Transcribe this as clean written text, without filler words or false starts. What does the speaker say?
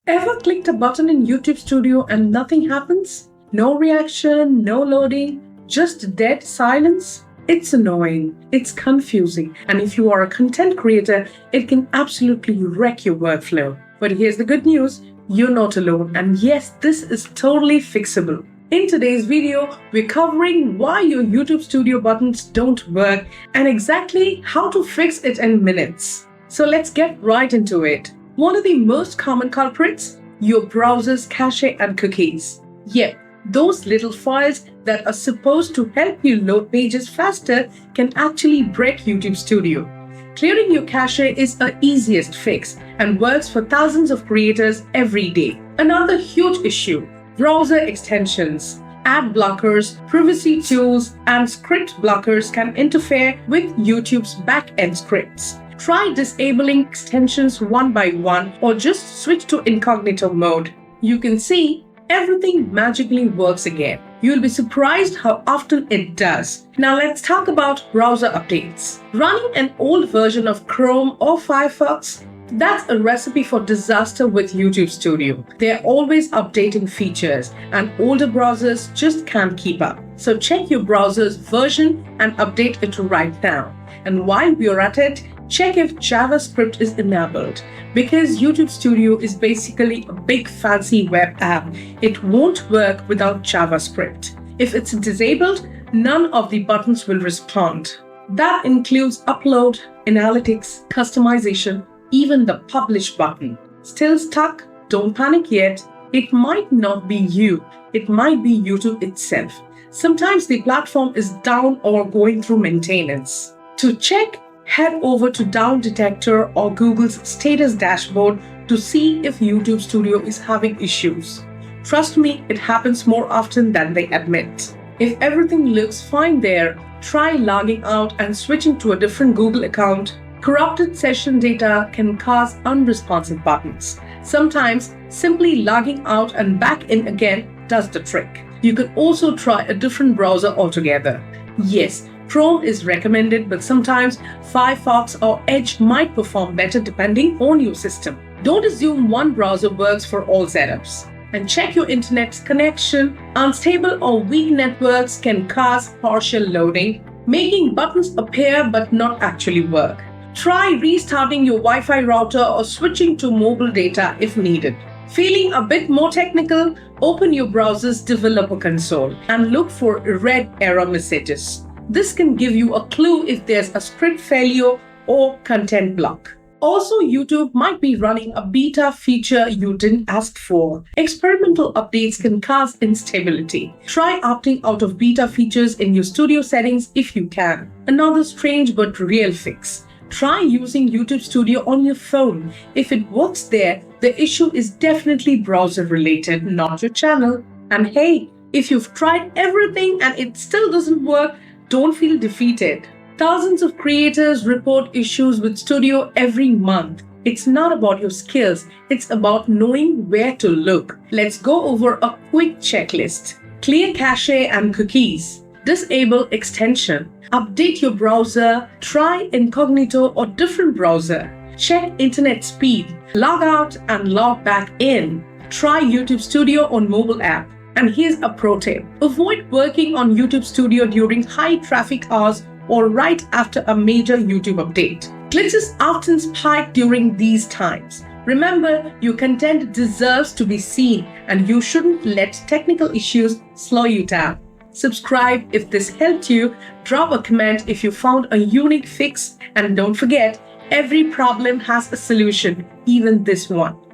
Ever clicked a button in YouTube Studio and nothing happens? No reaction, no loading, just dead silence? It's annoying, it's confusing, and if you are a content creator, it can absolutely wreck your workflow. But here's the good news, you're not alone, and yes, this is totally fixable. In today's video, we're covering why your YouTube Studio buttons don't work and exactly how to fix it in minutes. So let's get right into it. One of the most common culprits? Your browser's cache and cookies. Yep, those little files that are supposed to help you load pages faster can actually break YouTube Studio. Clearing your cache is the easiest fix and works for thousands of creators every day. Another huge issue, browser extensions. Ad blockers, privacy tools, and script blockers can interfere with YouTube's back-end scripts. Try disabling extensions one by one or just switch to incognito mode. You can see everything magically works again. You'll be surprised how often it does. Now let's talk about browser updates. Running an old version of Chrome or Firefox? That's a recipe for disaster with YouTube Studio. They're always updating features and older browsers just can't keep up. So check your browser's version and update it right now. And while we're at it, check if JavaScript is enabled. Because YouTube Studio is basically a big fancy web app, it won't work without JavaScript. If it's disabled, none of the buttons will respond. That includes upload, analytics, customization, even the publish button. Still stuck? Don't panic yet. It might not be you. It might be YouTube itself. Sometimes the platform is down or going through maintenance. To check, head over to Down Detector or Google's status dashboard to see if YouTube Studio is having issues. Trust me, it happens more often than they admit. If everything looks fine there, try logging out and switching to a different Google account. Corrupted session data can cause unresponsive buttons. Sometimes simply logging out and back in again does the trick. You can also try a different browser altogether. Yes, Chrome is recommended, but sometimes Firefox or Edge might perform better depending on your system. Don't assume one browser works for all setups. And check your internet's connection. Unstable or weak networks can cause partial loading, making buttons appear but not actually work. Try restarting your Wi-Fi router or switching to mobile data if needed. Feeling a bit more technical? Open your browser's developer console and look for red error messages. This can give you a clue if there's a script failure or content block. Also, YouTube might be running a beta feature you didn't ask for. Experimental updates can cause instability. Try opting out of beta features in your studio settings if you can. Another strange but real fix. Try using YouTube Studio on your phone. If it works there, the issue is definitely browser related, not your channel. And hey, if you've tried everything and it still doesn't work, don't feel defeated. Thousands of creators report issues with Studio every month. It's not about your skills, it's about knowing where to look. Let's go over a quick checklist. Clear cache and cookies. Disable extension. Update your browser. Try incognito or different browser. Check internet speed. Log out and log back in. Try YouTube Studio on mobile app. And here's a pro tip. Avoid working on YouTube Studio during high traffic hours or right after a major YouTube update. Glitches often spike during these times. Remember, your content deserves to be seen and you shouldn't let technical issues slow you down. Subscribe if this helped you, drop a comment if you found a unique fix, and don't forget, every problem has a solution, even this one.